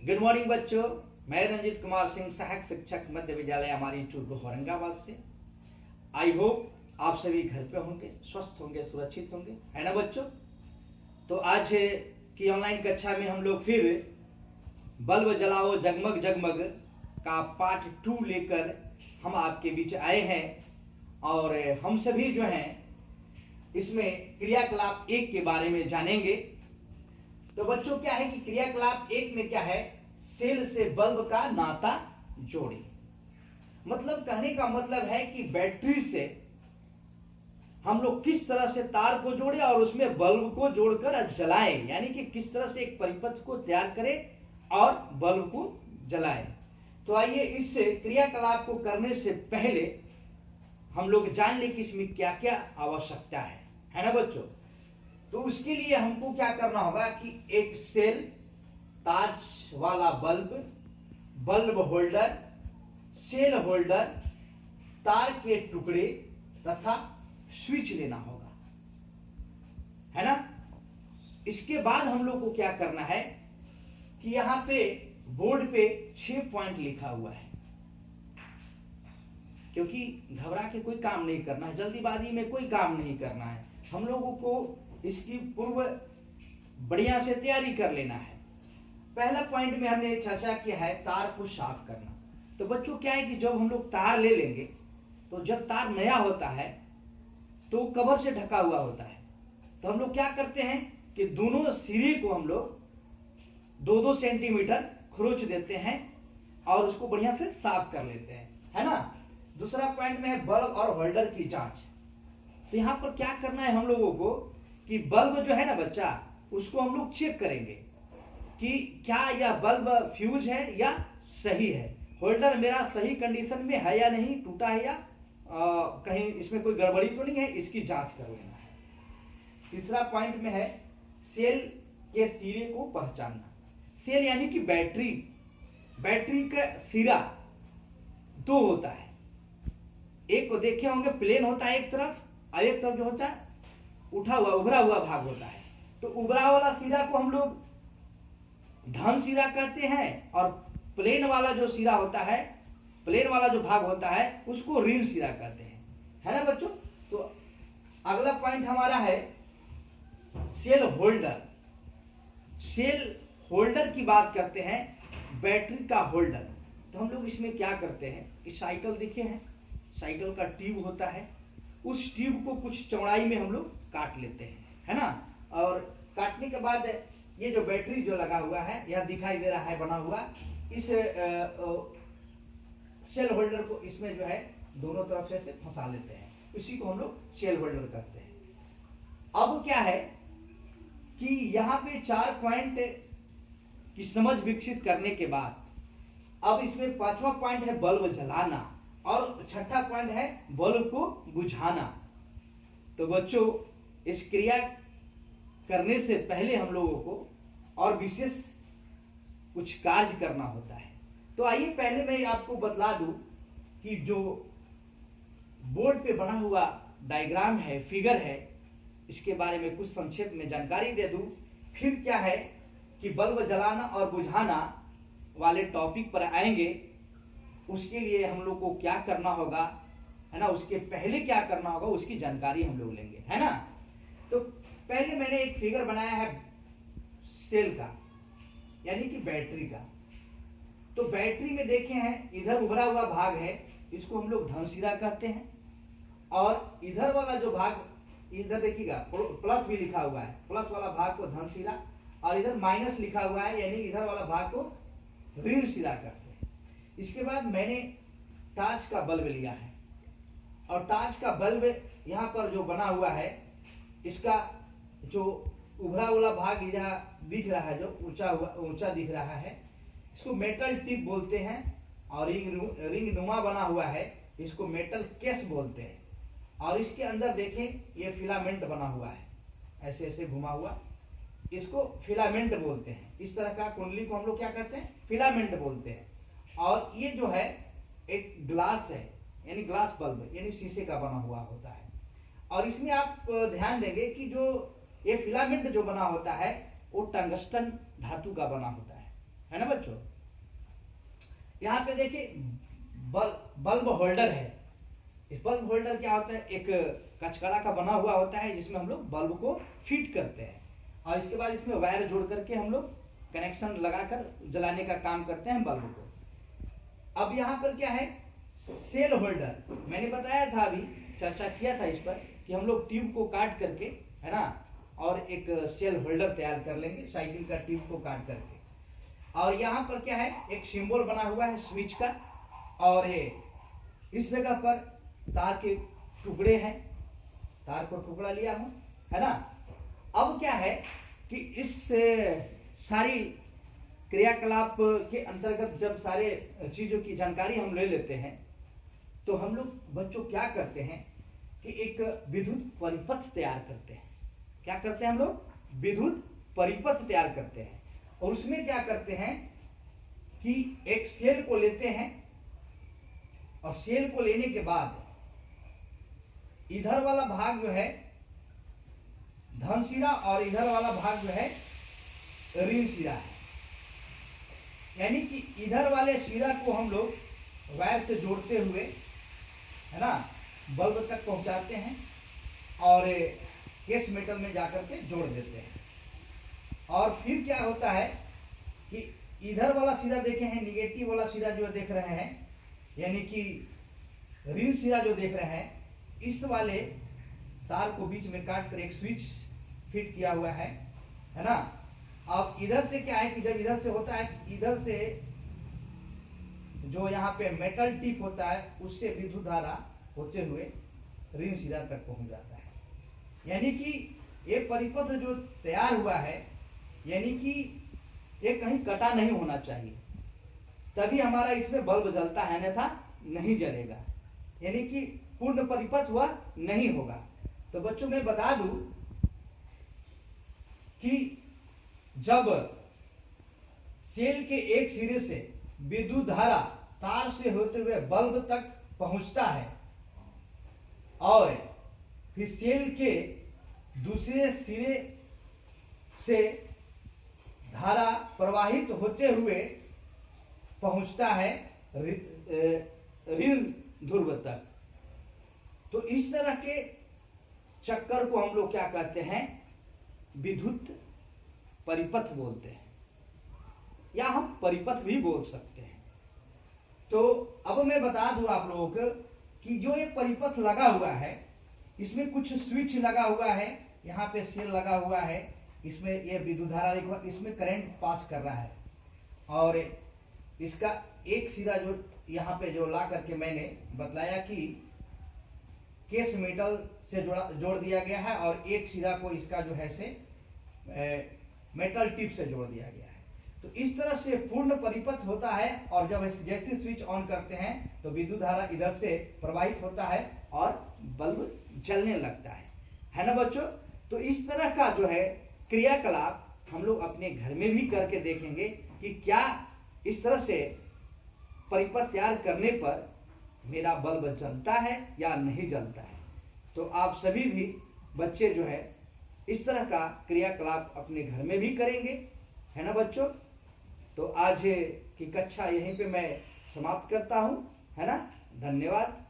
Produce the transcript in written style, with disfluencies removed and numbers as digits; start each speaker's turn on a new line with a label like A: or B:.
A: Good morning बच्चों, मैं रंजीत कुमार सिंह, सहायक शिक्षक मध्य विद्यालय हमारी चूरू औरंगाबाद से। आई होप आप सभी घर पे होंगे, स्वस्थ होंगे, सुरक्षित होंगे, है ना बच्चों। तो आज की ऑनलाइन कक्षा में हम लोग फिर बल्ब जलाओ जगमग जगमग का पार्ट 2 लेकर हम आपके बीच आए हैं। और हम सभी जो हैं इसमें क्रियाकलाप 1 के बारे में जानेंगे। तो बच्चों क्या है कि क्रियाकलाप 1 में क्या है, सेल से बल्ब का नाता जोड़े। मतलब कहने का मतलब है कि बैटरी से हम लोग किस तरह से तार को जोड़े और उसमें बल्ब को जोड़कर जलाएं, यानी कि किस तरह से एक परिपथ को तैयार करें और बल्ब को जलाएं। तो आइए इस क्रियाकलाप को करने से पहले हम लोग जान ले कि इसमें क्या क्या आवश्यकता है ना बच्चों। तो उसके लिए हमको क्या करना होगा कि एक सेल, तार वाला bulb, bulb holder, cell holder, तार के टुकड़े तथा स्विच लेना होगा, है ना। इसके बाद हम लोग को क्या करना है कि यहां पे बोर्ड पे 6 पॉइंट लिखा हुआ है, क्योंकि घबरा के कोई काम नहीं करना है, जल्दीबाजी में कोई काम नहीं करना है। हम लोगों को इसकी पूर्व बढ़िया से तैयारी कर लेना है। पहला पॉइंट में हमने चर्चा किया है तार को साफ करना। तो बच्चों क्या है कि जब हम लोग तार ले लेंगे तो जब तार नया होता है तो कवर से ढका हुआ होता है, तो हम लोग क्या करते हैं कि दोनों सिरे को हम लोग 2-2 सेंटीमीटर खरोच देते हैं और उसको बढ़िया से साफ कर लेते हैं, है ना। दूसरा पॉइंट में है बल्ब और होल्डर की जांच। तो यहां पर क्या करना है हम लोगों को कि बल्ब जो है ना बच्चा, उसको हम लोग चेक करेंगे कि क्या यह बल्ब फ्यूज है या सही है, होल्डर मेरा सही कंडीशन में है या नहीं, टूटा है या कहीं इसमें कोई गड़बड़ी तो नहीं है, इसकी जांच कर लेना है। तीसरा पॉइंट में है सेल के सिरे को पहचानना। सेल यानी कि बैटरी, बैटरी का सिरा 2 होता है। एक को देखे होंगे प्लेन होता है एक तरफ, और एक तरफ जो होता है उठा हुआ उभरा हुआ भाग होता है। तो उभरा वाला सिरा को हम लोग धन सिरा कहते हैं और प्लेन वाला जो सिरा होता है, प्लेन वाला जो भाग होता है उसको ऋण सिरा कहते हैं, है ना बच्चों। तो अगला पॉइंट हमारा है सेल होल्डर। सेल होल्डर की बात करते हैं, बैटरी का होल्डर। तो हम लोग इसमें क्या करते हैं कि साइकिल देखे हैं, साइकिल का ट्यूब होता है, उस ट्यूब को कुछ चौड़ाई में हम लोग काट लेते हैं, है ना। और काटने के बाद ये जो बैटरी जो लगा हुआ है यह दिखाई दे रहा है बना हुआ, इस सेल होल्डर को इसमें जो है दोनों तरफ से फंसा लेते हैं, इसी को हम लोग सेल होल्डर कहते हैं। अब क्या है कि यहाँ पे 4 पॉइंट की समझ विकसित करने के बाद अब इसमें 5वां पॉइंट है बल्ब जलाना और 6ठा पॉइंट है बल्ब को बुझाना। तो बच्चों इस क्रिया करने से पहले हम लोगों को और विशेष कुछ कार्य करना होता है। तो आइए पहले मैं आपको बतला दूं कि जो बोर्ड पे बना हुआ डायग्राम है, फिगर है, इसके बारे में कुछ संक्षेप में जानकारी दे दूं। फिर क्या है कि बल्ब जलाना और बुझाना वाले टॉपिक पर आएंगे, उसके लिए हम लोग को क्या करना होगा, है ना, उसके पहले क्या करना होगा उसकी जानकारी हम लोग लेंगे, है ना। तो पहले मैंने एक फिगर बनाया है सेल का, यानी कि बैटरी का। तो बैटरी में देखे हैं इधर उभरा हुआ भाग है, इसको हम लोग धनसिरा कहते हैं, और इधर वाला जो भाग, इधर देखिएगा प्लस भी लिखा हुआ है, प्लस वाला भाग को धनसिरा और इधर माइनस लिखा हुआ है, यानी इधर वाला भाग को ऋण सिरा कहते हैं। इसके बाद मैंने टॉर्च का बल्ब लिया है, और टॉर्च का बल्ब यहाँ पर जो बना हुआ है, इसका जो उभरा वाला भाग यहाँ दिख रहा है, जो ऊंचा दिख रहा है, इसको मेटल टिप बोलते हैं, और रिंग नुमा बना हुआ है, इसको मेटल केस बोलते हैं। और इसके अंदर देखें ये फिलामेंट बना हुआ है, ऐसे ऐसे घुमा हुआ, इसको फिलामेंट बोलते हैं। इस तरह का कुंडली को हम लोग क्या कहते हैं, फिलामेंट बोलते हैं। और ये जो है एक ग्लास है, यानी ग्लास बल्ब, यानी शीशे का बना हुआ होता है। और इसमें आप ध्यान देंगे कि जो ये फिलामेंट जो बना होता है वो टंगस्टन धातु का बना होता है, है ना बच्चों। यहाँ पे देखिए बल्ब होल्डर है। इस बल्ब होल्डर क्या होता है, एक कचकड़ा का बना हुआ होता है जिसमें हम लोग बल्ब को फिट करते हैं और इसके बाद इसमें वायर जोड़ करके हम लोग कनेक्शन लगाकर जलाने का काम करते हैं बल्ब को। अब यहाँ पर क्या है, सेल होल्डर। मैंने बताया था, अभी चर्चा किया था इस पर कि हम लोग ट्यूब को काट करके, है ना, और एक सेल होल्डर तैयार कर लेंगे साइकिल का ट्यूब को काट करके। और यहाँ पर क्या है, एक सिंबल बना हुआ है स्विच का, और इस जगह पर तार के टुकड़े हैं, तार को टुकड़ा लिया हूं, है ना। अब क्या है कि इस सारी क्रियाकलाप के अंतर्गत जब सारे चीजों की जानकारी हम ले लेते हैं तो हम लोग बच्चों क्या करते हैं कि एक विद्युत परिपथ तैयार करते हैं। क्या करते हैं हम लोग, विद्युत परिपथ तैयार करते हैं। और उसमें क्या करते हैं कि एक सेल को लेते हैं और सेल को लेने के बाद इधर वाला भाग जो है धन सिरा और इधर वाला भाग जो है ऋण सिरा है। यानी कि इधर वाले सिरा को हम लोग वायर से जोड़ते हुए, है ना, बल्ब तक पहुंचाते हैं और केस मेटल में जाकर के जोड़ देते हैं। और फिर क्या होता है कि इधर वाला सिरा देखे हैं, निगेटिव वाला सिरा जो देख रहे हैं, यानी कि ऋण सिरा जो देख रहे हैं, इस वाले तार को बीच में काट कर एक स्विच फिट किया हुआ है ना। अब इधर से क्या है कि जब इधर से होता है, इधर से जो यहाँ पे मेटल टिप होता है उससे विद्युत धारा होते हुए ऋण सिरा तक पहुंच जाता है। यानी कि ये परिपथ जो तैयार हुआ है, यानी कि ये कहीं कटा नहीं होना चाहिए, तभी हमारा इसमें बल्ब जलता है, अन्यथा नहीं जलेगा। यानी कि पूर्ण परिपथ हुआ नहीं होगा। तो बच्चों मैं बता दूं कि जब सेल के एक सिरे से विद्युत धारा तार से होते हुए बल्ब तक पहुंचता है और फिर सेल के दूसरे सिरे से धारा प्रवाहित होते हुए पहुंचता है ऋण ध्रुव तक, तो इस तरह के चक्कर को हम लोग क्या कहते हैं, विद्युत परिपथ बोलते हैं, या हम परिपथ भी बोल सकते हैं। तो अब मैं बता दूं आप लोगों को कि जो ये परिपथ लगा हुआ है, इसमें कुछ स्विच लगा हुआ है, यहाँ पे सेल लगा हुआ है, इसमें ये विद्युत धारा इसमें करंट पास कर रहा है और इसका एक सिरा जो यहाँ पे जो ला करके मैंने बतलाया कि केस मेटल से जोड़ दिया गया है और एक सिरा को इसका जो है से मेटल टिप से जोड़ दिया गया है। तो इस तरह से पूर्ण परिपथ होता है और जब जैसे स्विच ऑन करते हैं तो विद्युत धारा इधर से प्रवाहित होता है और बल्ब जलने लगता है ना बच्चों। तो इस तरह का जो है क्रियाकलाप हम लोग अपने घर में भी करके देखेंगे कि क्या इस तरह से परिपथ तैयार करने पर मेरा बल्ब जलता है या नहीं जलता है। तो आप सभी भी बच्चे जो है इस तरह का क्रियाकलाप अपने घर में भी करेंगे, है ना बच्चों। तो आज की कक्षा यहीं पे मैं समाप्त करता हूं, है ना। धन्यवाद।